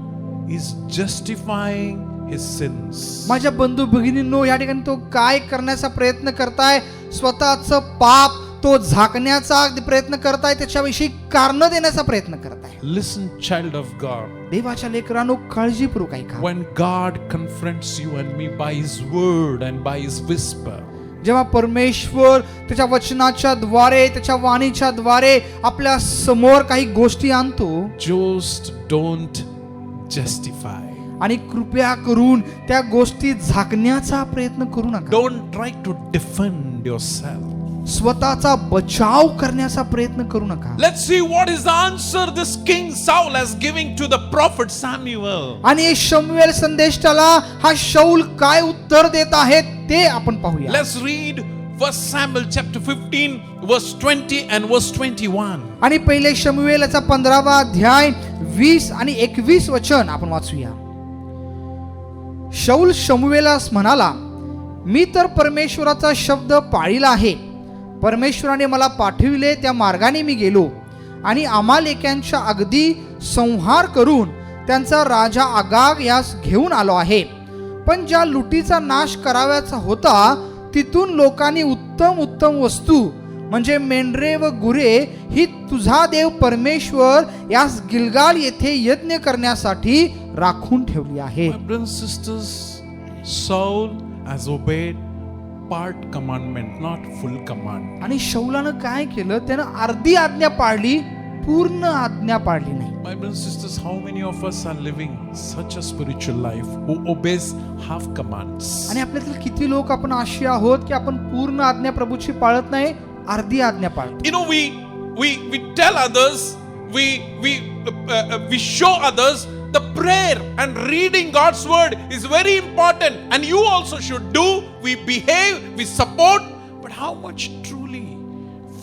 is justifying his sins. माझ्या बंधू भगिनींनो, या ठिकाणी तो काय करण्याचा प्रयत्न करताय? स्वतःचं पाप तो झाकण्याचा प्रयत्न करताय, त्याच्याविषयी कारण देण्याचा प्रयत्न करताय. Listen, child of God. देवाच्या लेकरांनो, काळजीपूर्वक ऐका. When God confronts you and me by his word and by his whisper, जेव्हा परमेश्वर त्याच्या वचनाच्या द्वारे, त्याच्या वाणीच्या द्वारे आपल्या समोर काही गोष्टी आणतो, just don't justify. आणि कृपया करून त्या गोष्टी झाकण्याचा प्रयत्न करू नका. Don't try to defend yourself. स्वतःचा बचाव करण्याचा प्रयत्न करू नका. Let's see what is the answer this King Saul is giving to the prophet Samuel. आणि शमूएल संदेष्टाला हा शौल काय उत्तर देत आहे ते आपण पाहूया. Let's read 1 Samuel chapter 15 verse 20 and verse 21. आणि पहिले शमूएलचा 15वा अध्याय 20 आणि 21 वचन आपण वाचूया. शौल शमूएलास म्हणाला, मी तर परमेश्वराचा शब्द पाळीला आहे. परमेश्वराने मला पाठविले त्या मार्गाने मी गेलो आणि अमालेक्यांच्या अगदी संहार करून त्यांचा राजा आगाग यास घेऊन आलो आहे. पण ज्या लुटीचा नाश करावयाचा होता तिथून लोकांनी उत्तम उत्तम वस्तू म्हणजे मेंढरे व गुरे ही तुझा देव परमेश्वर यास गिलगाल येथे यज्ञ करण्यासाठी राखून ठेवली आहे. My brothers and sisters, Saul has obeyed part commandment, not full command. आणि शौलानं काय केलं? त्यानं अर्धी आज्ञा पाळली, पूर्ण आज्ञा पाळली नाही. My brothers and sisters, how many of us are living such a spiritual life who obeys half commands? आणि आपल्यातील किती लोक आपण अशी आहोत की आपण पूर्ण आज्ञा प्रभूची पाळत नाही, अर्धी आज्ञा पाळतो. You know, we tell others, we show others the prayer and reading God's word is very important, and you also should do. We behave, we support, but how much truly,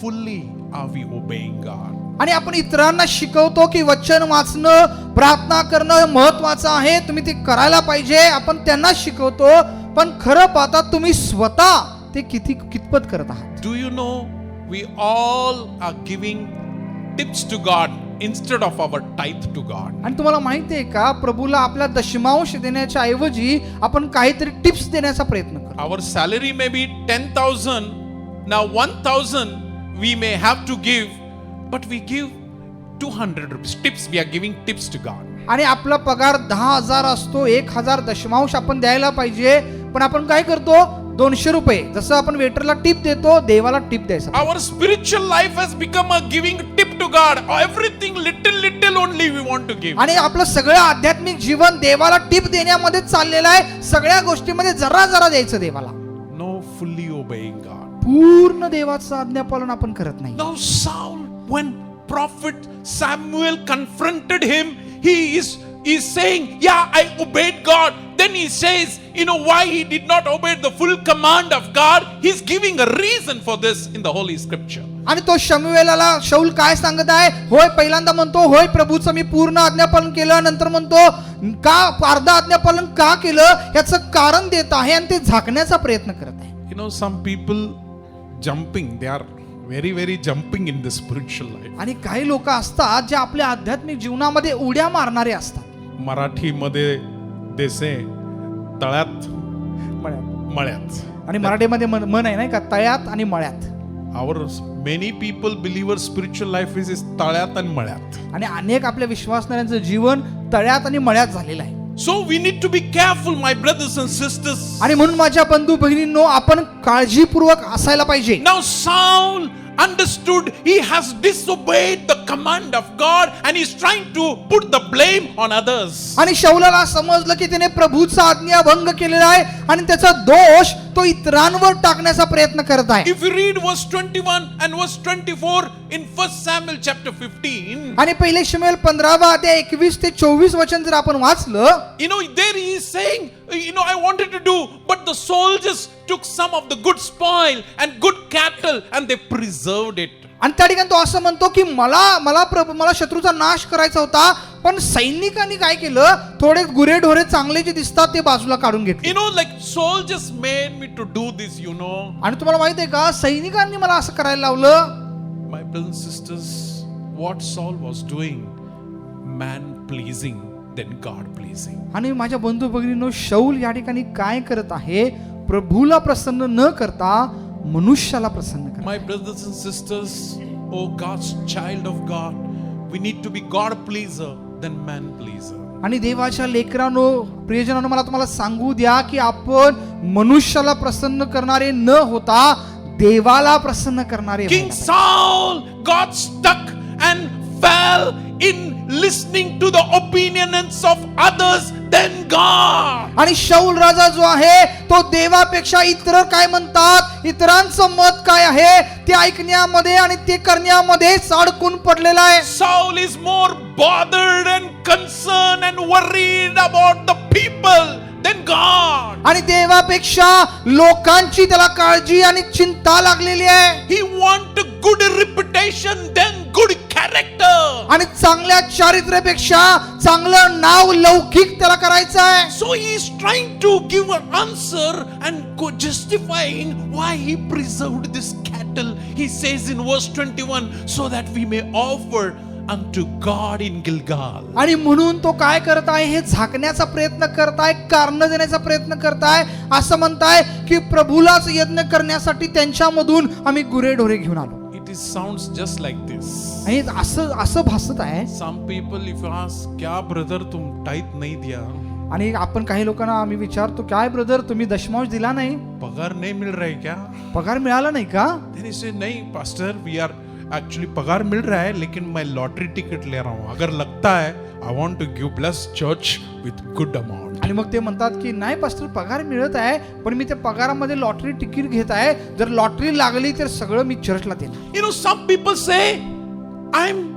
fully are we obeying God? आणि आपण इतरांना शिकवतो की वचन वाचणं, प्रार्थना करणं महत्वाचं आहे, तुम्ही ते करायला पाहिजे, आपण त्यांना शिकवतो, पण खरं पाहता तुम्ही स्वतः ते कितपत करत आहात? Do you know we all are giving tips to God instead of our tithe to God? आणि तुम्हाला माहिती आहे का, प्रभूला आपला दशमांश देण्याच्या ऐवजी आपण काहीतरी टिप्स देण्याचा प्रयत्न करतो. Our salary may be 10,000. Now 1,000 we may have to give, but we give 200 rupees. Tips, we are giving tips to God. आणि आपला पगार 10,000 असतो, 1,000 दशमांश आपण द्यायला पाहिजे, पण आपण काय करतो? 200 रुपये. जसं आपण वेटरला टिप देतो, देवाला टिप द्यायचं. Our spiritual life has become a giving tip to God. Everything little only we want to give. आणि आपलं सगळं आध्यात्मिक जीवन देवाला टिप देण्यामध्ये चाललेलं आहे. सगळ्या गोष्टीमध्ये जरा जरा द्यायचं देवाला. No fully obeying God. पूर्ण देवाचं आज्ञापालन आपण करत नाही. Now Saul, when prophet Samuel confronted him, he is saying, yeah, I obeyed God. Then he says, you know why he did not obey the full command of God? He's giving a reason for this in the Holy Scripture. आणि तो शमूएलाला शौल काय सांगत आहे? होय, पहिल्यांदा म्हणतो होय प्रभूचं मी पूर्ण आज्ञापालन केलं, नंतर म्हणतो का अर्धा आज्ञापालन का केलं याचं कारण देत आहे आणि ते झाकण्याचा प्रयत्न करत आहे. You know, some people jumping, they are very, very jumping in the spiritual life. आणि काही लोक असतात जे आपल्या आध्यात्मिक जीवनामध्ये उड्या मारणारे असतात. मराठीमध्ये देसे तळ्यात मळ्यात. मळ्यात. आणि मराठीमध्ये मन आहे नाही का, तळ्यात आणि मळ्यात. Our many people believers spiritual life is तळ्यात आणि मळ्यात. आणि अनेक आपल्या विश्वासणाऱ्यांचं जीवन तळ्यात आणि मळ्यात झालेलं आहे. So we need to be careful, my brothers and sisters. आणि म्हणून माझ्या बंधू भगिनींनो, आपण काळजीपूर्वक असायला पाहिजे. Now Saul understood he has disobeyed the command of God and he's trying to put the blame on others. आणि शौलाला समजलं की त्याने प्रभूचा आज्ञाभंग केलेला आहे आणि त्याचा दोष तो इतरांवर टाकण्याचा प्रयत्न करत आहे. If you read verse 21 and verse 24 in 1 Samuel chapter 15, आणि पहिले शमूएल 15 अध्याय 21 ते 24 वचन जर आपण वाचलं, there he is saying, I wanted to do, but the soldiers took some of the good spoil and good cattle and they preserved it. आणि त्या ठिकाणी तो असं म्हणतो की मला शत्रूचा नाश करायचा होता, पण सैनिकांनी काय केलं, थोडे गुरेढोरे चांगले जे दिसतात ते बाजूला काढून घेतले. Like soldiers made me to do this, आणि तुम्हाला माहित आहे का, सैनिकांनी मला असं करायला लावलं. My brothers and sisters, what Saul was doing, man pleasing than God pleasing. आणि माझ्या बंधू भगिनींनो, शौल या ठिकाणी काय करत आहे, प्रभूला प्रसन्न न करता मनुष्याला प्रसन्न करत. My brothers and sisters, oh God's child of God, we need to be God pleaser than man pleaser. आणि देवाच्या लेकरांनो, प्रियजनांनो, मला तुम्हाला सांगू द्या की आपण मनुष्याला प्रसन्न करणारे न होता देवाला प्रसन्न करणारे. King Saul got stuck and fell in listening to the opinions of others than God. आणि शौल राजा जो आहे तो देवापेक्षा इतर काय म्हणतात, इतरांचं मत काय आहे ते ऐकण्यामध्ये आणि ते करण्यामध्ये अडकून पडलेला आहे. Saul is more bothered and concerned and worried about the people than God. आणि देवापेक्षा लोकांची त्याला काळजी आणि चिंता लागलेली आहे. He want a good reputation than good character. आणि चांगल्या चारित्र्यापेक्षा चांगलं नाव लौकिक त्याला करायचं आहे. So he is trying to give an answer and justifying why he preserved this cattle. He says in verse 21, so that we may offer unto God in Gilgal. आणि म्हणून तो काय करत आहे, हे झाकण्याचा प्रयत्न करताय, कारण देण्याचा प्रयत्न करताय. असं म्हणताय की प्रभूलाच यज्ञ करण्यासाठी त्यांच्यामधून आम्ही गुरेढोरे घेऊन आलो. It sounds just like this. आणि असं भासत आहे. Some people if you ask, क्या ब्रदर तुम टाइट नहीं दिया? आणि आपण काही लोकांना आम्ही विचारतो, काय ब्रदर तुम्ही दशमांश दिला नाही, पगार नहीं मिल रहा है क्या? पगार मिळाला नाही का? Then he say, नहीं पास्टर, we are actually पगार मिल रहा है लेकिन मैं लॉटरी टिकट ले रहा हूँ, अगर लगता है I want to give bless church with good amount. आणि मग ते म्हणतात की नाही पास्टर, पगार मिळत आहे, पण मी त्या पगारामध्ये लॉटरी तिकीट घेत आहे, जर लॉटरी लागली तर सगळं मी चर्चला देणार. Some people say I'm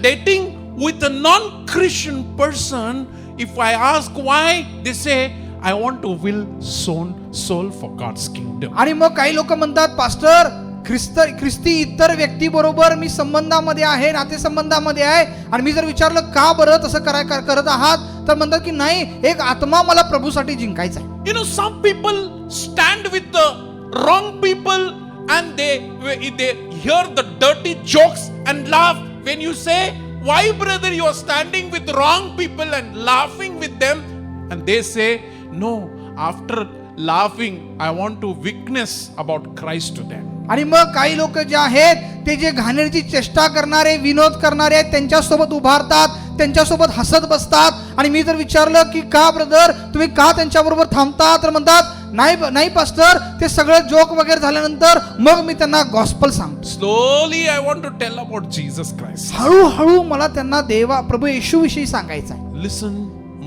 dating with a non-Christian person. If I ask why, they say I want to win soul for God's kingdom. आणि मग काही लोक म्हणतात, पास्टर ख्रिस्ती इतर व्यक्ती बरोबर मी संबंधामध्ये आहे, नातेसंबंधामध्ये आहे, आणि मी जर विचारलं का बरं तसं करत आहात, तर म्हणतात की नाही, एक आत्मा मला प्रभूसाठी जिंकायचा आहे. Some people stand with the wrong people and they hear the dirty jokes and laugh. When you say, why brother you are standing with wrong people and laughing with them, and they say, no, after laughing I want to witness about Christ to them. आणि मग काही लोक जे आहेत ते जे घाणेरची चेष्टा करणारे, विनोद करणारे आहेत, त्यांच्यासोबत उभारतात, त्यांच्यासोबत हसत बसतात. आणि मी जर विचारलं की का ब्रदर तुम्ही का त्यांच्याबरोबर थांबता, तर म्हणतात नाही पास्टर, ते सगळं जोक वगैरे झाल्यानंतर मग मी त्यांना गॉस्पल सांगतो. Slowly I want to tell about Jesus Christ. हळूहळू मला त्यांना प्रभू येशू विषयी सांगायचं आहे. Listen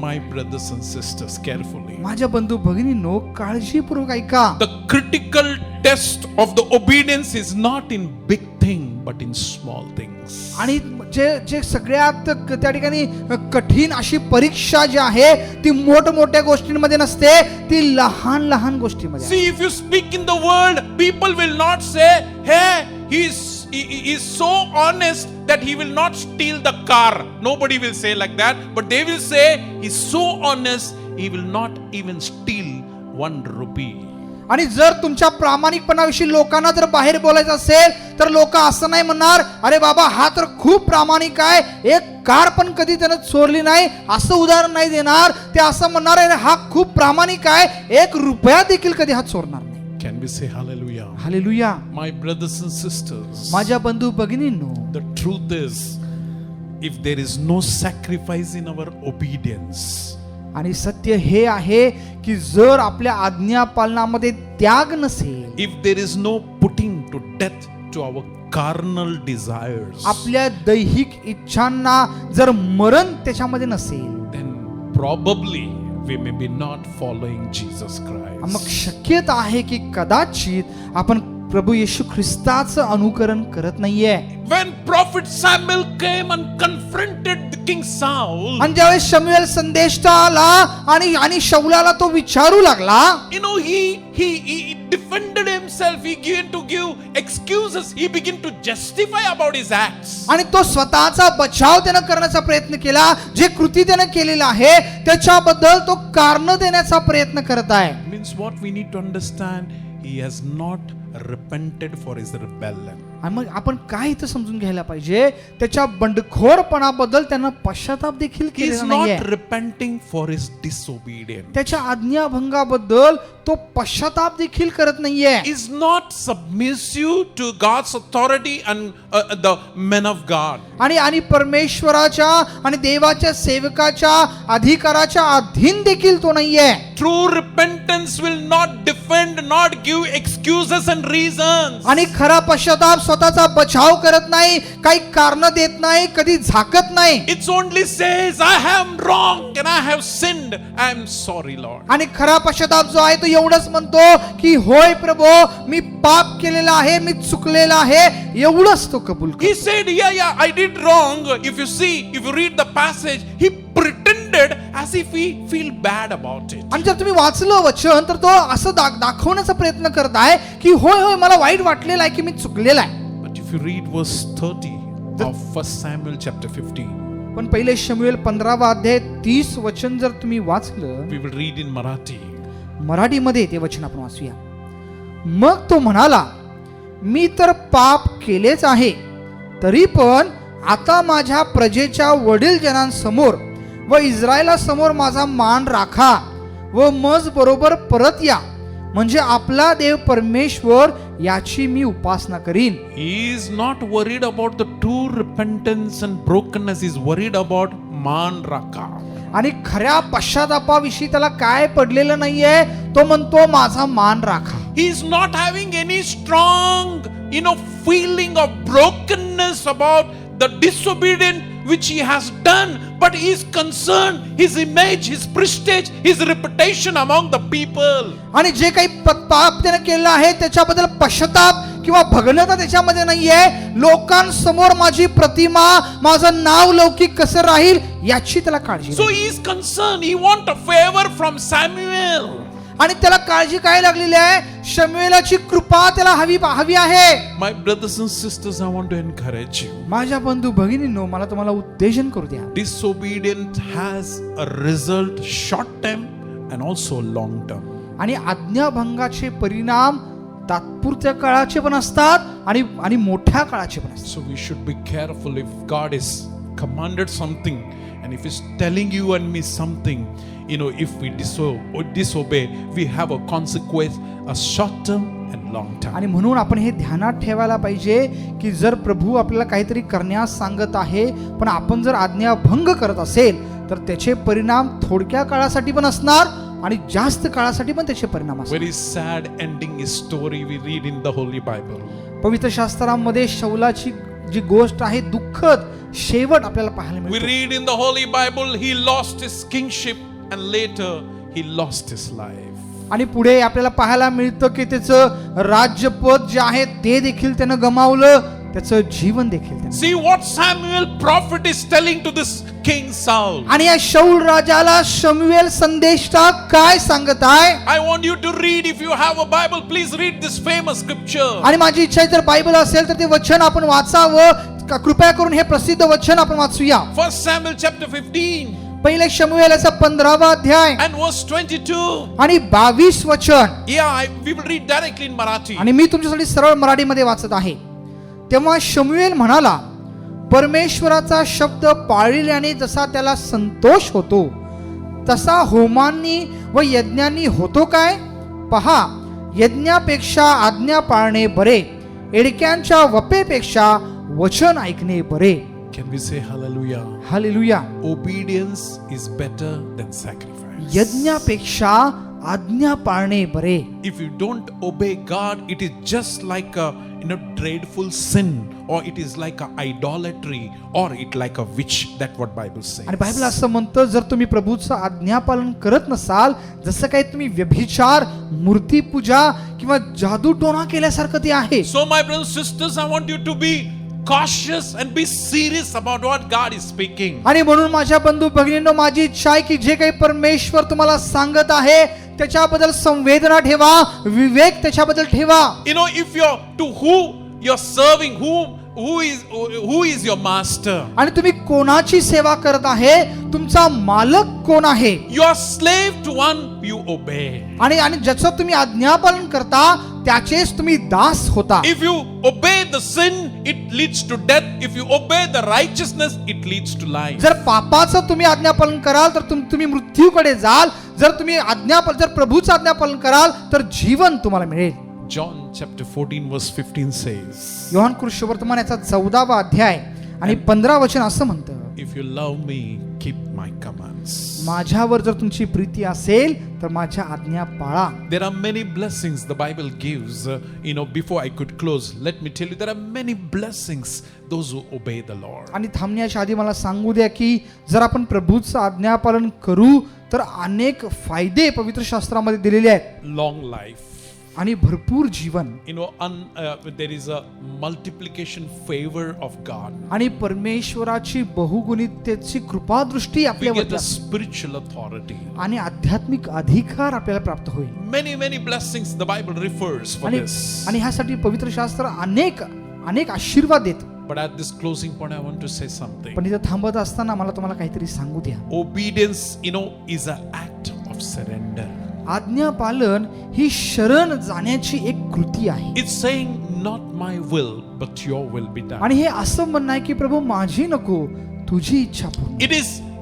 my brothers and sisters carefully. माझ्या बंधू भगिनींनो, काळजीपूर्वक ऐका. The critical test of the obedience is not in big thing but in small things. आणि जे सगळ्यात त्या ठिकाणी कठीण अशी परीक्षा जी आहे ती मोठमोठ्या गोष्टींमध्ये नसते, ती लहान लहान गोष्टींमध्ये. See, if you speak in the world, people will not say, hey, he is so honest that he will not steal the car. Nobody will say like that, but they will say he's so honest he will not even steal 1 rupee. आणि जर तुमच्या प्रामाणिकपणाविषयी लोकांना जर बाहेर बोलायचं असेल तर लोक असं नाही म्हणणार, अरे बाबा हा तर खूप प्रामाणिक आहे, एक कार पण कधी त्यानं चोरली नाही, असं उदाहरण नाही देणार. ते असं म्हणणार आहे हा खूप प्रामाणिक आहे, 1 रुपया देखील कधी हा चोरणार नाही. Can we say hallelujah? Hallelujah. My brothers and sisters, माझ्या बंधू भगिनींनो, the truth is, if there is no sacrifice in our obedience, आणि सत्य हे आहे की जर आपल्या आज्ञा पालनामध्ये त्याग नसेल, if there is no putting to death to our carnal desires, आपल्या दैहिक इच्छांना जर मरण त्याच्यामध्ये नसेल, then probably we may be not following Jesus Christ. मग शक्यता आहे की कदाचित आपण प्रभू येशू ख्रिस्ताचं अनुकरण करत नाहीये. When prophet Samuel came and confronted the king Saul, आणि ज्यावेळेस शमूएल संदेष्टा आला आणि शौलाला तो विचारू लागला, you know, he defended himself. He began to give excuses. He began to justify about his acts. आणि तो स्वतःचा बचाव त्यानं करण्याचा प्रयत्न केला. जे कृती त्यानं केलेला आहे त्याच्याबद्दल तो कारण देण्याचा प्रयत्न करत आहे. Means what we need to understand, he has not repented for his rebellion. आणि मग आपण काय इथं समजून घ्यायला पाहिजे, त्याच्या बंडखोरपणाबद्दल त्यानं पश्चाताप देखील He is केलेला not नाहीये. repenting for his disobedience. त्याच्या आज्ञाभंगाबद्दल तो पश्चाताप देखील करत नाहीये. Is not submissive to God's authority and the men of God. आणि परमेश्वराच्या आणि देवाच्या सेवकाच्या अधिकाराच्या अधीन देखील तो नाहीये. True repentance will not defend, not give excuses and reasons. आणि खरा पश्चाताप स्वतःचा बचाव करत नाही, काही कारण देत नाही, कधी झाकत नाही. It only says, I am wrong and I have sinned. I am sorry, Lord. आणि खरा पश्चाताप जो आहे तो एवढंच म्हणतो की होय प्रभू, मी पाप केलेला आहे, मी चुकलेला आहे, एवढंच तो कबूल करतो. He said, yeah, I did wrong. If you read the passage, he pretended as if he feel bad about it. आणि जर तुम्ही वाचलं वचन तर तो असं दाखवण्याचा प्रयत्न करत आहे की होय मला वाईट वाटलेलं आहे की मी चुकलेला आहे. But if you read verse 30 of 1 Samuel chapter 15, पण पहिले शमूएल 15वा अध्याय 30 वचन जर तुम्ही वाचलं, we will read in Marathi. मराठीमध्ये ते वचन आपण वाचूया. मग तो म्हणाला, मी तर पाप केलेच आहे, तरी पण आता माझ्या प्रजेच्या वडील जनांसमोर व इस्रायलासमोर माझा मान राखा व मज बरोबर परत या, म्हणजे आपला देव परमेश्वर याची मी उपासना करीन. He is not worried about the true repentance and brokenness. He is worried about man raka. आणि खऱ्या पश्चातापाविषयी त्याला काय पडलेलं नाहीये, तो म्हणतो माझा मान राखा. He is not having any strong, feeling of brokenness about the disobedient which he has done, but he is concerned his image, his prestige, his reputation among the people. आणि जे काही पाप त्याने केलं आहे त्याच्याबद्दल पश्चाताप किंवा भग्नता त्याच्यामध्ये नाहीये. लोकांसमोर माझी प्रतिमा, माझं नाव लौकिक कसं राहील याची त्याला काळजी. So he is concerned. He want a favor from Samuel. आणि त्याला काळजी काय लागलेली आहे, शमूएलाची कृपा त्याला हवी आहे. My brothers and sisters, I want to encourage you. माझ्या बंधू भगिनींनो, मला तुम्हाला उत्तेजन करू द्या. Disobedience has a result short term and also long term. आणि आज्ञाभंगाचे परिणाम तात्पुरत्या काळाचे पण असतात आणि मोठ्या काळाचे पण असतात. So we should be careful if God is commanded something and if he's telling you and me something, if we disobey, we have a consequence, a short term and long term. आणि म्हणून आपण हे ध्यानात ठेवायला पाहिजे की जर प्रभू आपल्याला काहीतरी करण्यास सांगत आहे पण आपण जर आज्ञाभंग करत असेल तर त्याचे परिणाम थोडक्या काळासाठी पण असणार आणि जास्त काळासाठी पण त्याचे परिणाम असणार. Very sad ending is story we read in the Holy Bible. पवित्र शास्त्रामध्ये शौलाची जी गोष्ट आहे दुःखद शेवट आपल्याला पाहायला We मिळतो. read in the Holy Bible he lost his kingship and later he lost his life. आणि पुढे आपल्याला पाहायला मिळतं की त्याचं राज्यपद जे आहे ते देखील त्यानं गमावलं, त्याचं जीवन देखील त्यानं. See what Samuel prophet is telling to this King Saul. आणि या शौल राजाला शमूएल संदेष्टा काय सांगत आहे. I want you to read, if you have a Bible, please read this famous scripture. आणि माझी इच्छा आहे जर बायबल असेल तर ते वचन आपण वाचावं. कृपया करून हे प्रसिद्ध वचन आपण वाचूया. 1 Samuel chapter 15. पहिले शमूएलाचा 15वा अध्याय and verse 22. आणि 22 वचन. Yeah, we will read directly in Marathi. आणि मी तुमच्यासाठी सरळ मराठीमध्ये वाचत आहे. तेव्हा शमूएल म्हणाला, परमेश्वराचा शब्द पाळल्याने जसा त्याला संतोष होतो तसा होमांनी व यज्ञांनी होतो काय? पहा, यज्ञापेक्षा आज्ञा पाळणे बरे, एडक्यांच्या वपेपेक्षा वचन ऐकणे बरे. Can we say hallelujah? Hallelujah. Obedience is better than sacrifice. यज्ञापेक्षा आज्ञा पाळणे बरे. If you don't obey God, it is just like a dreadful sin, or it is like a idolatry, or it like a witch. That's what Bible says. आणि Bible असं म्हणतं, जर तुम्ही प्रभूचं आज्ञापालन करत नसाल, जसं काही तुम्ही व्यभिचार, मूर्तीपूजा किंवा जादूटोणा केल्यासारखं ते आहे. So my brothers and sisters, I want you to be cautious and be serious about what God is speaking. आणि म्हणून माझ्या बंधू भगिनींनो, माझी इच्छा आहे की जे काही परमेश्वर तुम्हाला सांगत आहे त्याच्याबद्दल संवेदना ठेवा, विवेक त्याच्याबद्दल ठेवा. You know, if you're to who you're serving, who is your master? आणि तुम्ही कोणाची सेवा करत आहे, तुमचा मालक कोण आहे? You are slave to one you obey. आणि ज्याचं तुम्ही आज्ञापालन करता त्याचेच तुम्ही दास होता. If you obey the sin, it leads to death. If you obey the righteousness, it leads to life. जर पापाचं तुम्ही आज्ञापालन कराल तर तुम्ही मृत्यूकडे जाल. जर तुम्ही जर प्रभूचं आज्ञापालन कराल तर जीवन तुम्हाला मिळेल. John chapter 14 verse 15 says, Yohan कृष्णवर्तमान याचा 14वा अध्याय आणि 15 वचन असं म्हणतं, if you love me, keep my commands. माझ्यावर जर तुमची प्रीती असेल तर माझ्या आज्ञा पाळा. There are many blessings the Bible gives. Before I could close, let me tell you, there are many blessings those who obey the Lord. आणि थांबण्याच्या आधी मला सांगू द्या की जर आपण प्रभूचं आज्ञापालन करू तर अनेक फायदे पवित्र शास्त्रामध्ये दिलेले आहेत. Long life. आणि भरपूर जीवन. There is a multiplication favor of God. आणि परमेश्वराची बहुगुणितेची कृपादृष्टी We आपल्यावर get the spiritual authority. आणि आध्यात्मिक अधिकार आपल्याला प्राप्त होईल. Many blessings the Bible refers for this. आणि ह्यासाठी पवित्र शास्त्र अनेक आशीर्वाद देतं. But at this closing point, I want to say something. पण इथं थांबत असताना मला तुम्हाला काहीतरी सांगू द्या. Obedience, is an act of surrender. आज्ञापालन ही शरण जाण्याची एक कृती आहे. It's saying, not my will, but your will be done. आणि हे असं म्हणणं आहे की प्रभू माझी नको, तुझी इच्छा पूर्ण.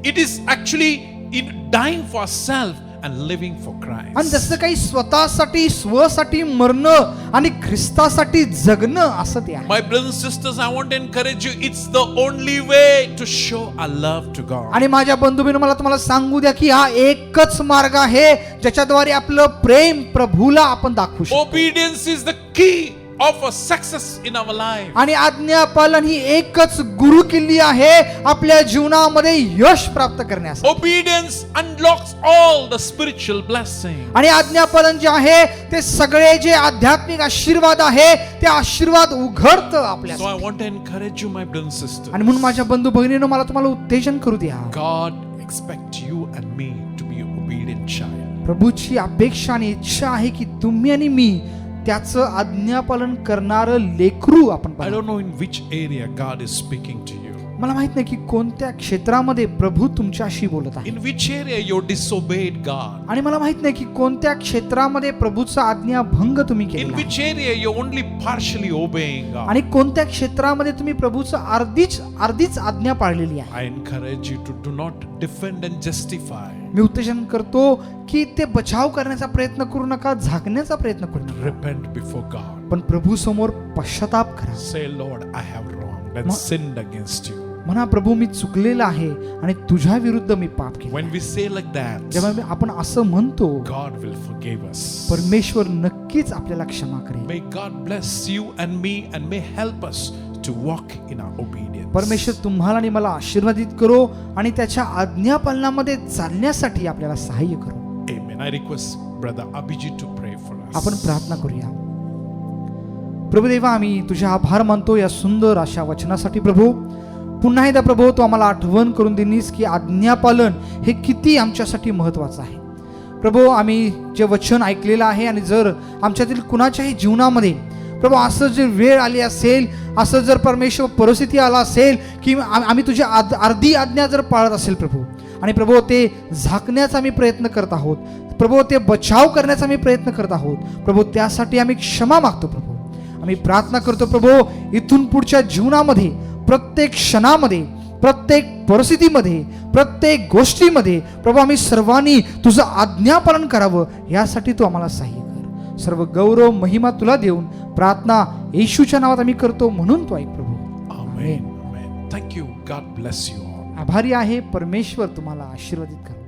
It is actually in dying for self and living for Christ. आणि जसं काही स्वतःसाठी स्वसाठी मरणं आणि ख्रिस्तासाठी जगणं असं ते आहे. My brothers and sisters, I want to encourage you. It's the only way to show our love to God. आणि माझ्या बंधूंनो, मला तुम्हाला सांगू द्या की हा एकच मार्ग आहे ज्याच्याद्वारे आपलं प्रेम प्रभूला आपण दाखवू शकतो. Obedience is the key of a success in our life. आणि आज्ञापालन ही एकच गुरु किल्ली आहे आपल्या जीवनामध्ये यश प्राप्त करण्यासाठी. Obedience unlocks all the spiritual blessings. आणि आज्ञापालन जे आहे ते सगळे जे आध्यात्मिक आशीर्वाद आहे ते आशीर्वाद उघडतं आपल्या. So I want to encourage you, my brothers and sisters. आणि म्हणून माझ्या बंधू भगिनींनो, मला तुम्हाला उत्तेजन करू द्या. God expects you and me to be obedient child. प्रभूची अपेक्षा आणि इच्छा आहे की तुम्ही आणि मी त्याचं आज्ञापालन करणारं लेकरू आपण I बनावं. don't know in which area God is speaking to you. मला माहित नाही की कोणत्या क्षेत्रामध्ये प्रभू तुमच्याशी बोलत आहे. In which area you disobeyed God. आणि मला माहित नाही की कोणत्या क्षेत्रामध्ये प्रभूचा आज्ञाभंग तुम्ही In केला. which area you're only partially obeying God. आणि कोणत्या क्षेत्रामध्ये तुम्ही प्रभूचं अर्धीच आज्ञा पाळलेली आहे. I encourage you to do not defend and justify. मी उत्तेजन करतो की ते बचाव करण्याचा प्रयत्न करू नका, झाकण्याचा प्रयत्न करू नका. Repent before God. पण प्रभू समोर पश्चाताप करा. Say, Lord, I have wronged and sinned against you. म्हणा, प्रभू मी चुकलेला आहे आणि तुझ्या विरुद्ध मी पाप केले. When we say like that, जेव्हा आपण असं म्हणतो, God will forgive us. परमेश्वर नक्कीच आपल्याला क्षमा करेल. May God bless you and me and may help us to walk in our obedience. परमेश्वर तुम्हाला आणि मला आशीर्वादित करो आणि त्याच्या आज्ञापालनामध्ये चालण्यासाठी आपल्याला सहाय्य करो. Amen. I request Brother Abhijit to pray for us. आपण प्रार्थना करूया. प्रभुदेवा, आम्ही तुझे आभार मानतो या सुंदर अशा वचनासाठी. प्रभू, पुन्हा एकदा प्रभू तू आम्हाला आठवण करून दिलीस की आज्ञापालन हे किती आमच्यासाठी महत्त्वाचं आहे. प्रभू, आम्ही जे वचन ऐकलेलं आहे आणि जर आमच्यातील कुणाच्याही जीवनामध्ये प्रभू असं जर वेळ आली असेल, असं जर परमेश्वर परिस्थिती आला असेल की आम्ही तुझी अर्धी आज्ञा जर पाळत असेल प्रभू, आणि प्रभू ते झाकण्याचा आम्ही प्रयत्न करत आहोत. प्रभू ते बचाव करण्याचा आम्ही प्रयत्न करत आहोत. प्रभू त्यासाठी आम्ही क्षमा मागतो. प्रभू आम्ही प्रार्थना करतो प्रभू, इथून पुढच्या जीवनामध्ये प्रत्येक क्षणामध्ये, प्रत्येक परिस्थितीमध्ये, प्रत्येक गोष्टीमध्ये प्रभू आम्ही सर्वांनी तुझं आज्ञापालन करावं, यासाठी तू आम्हाला सहाय्य कर. सर्व गौरव महिमा तुला देऊन प्रार्थना येशूच्या नावात आम्ही करतो, म्हणून तू ऐक प्रभू. Amen. Amen. Thank you. God bless you all. आभारी आहे. परमेश्वर तुम्हाला आशीर्वादित करा.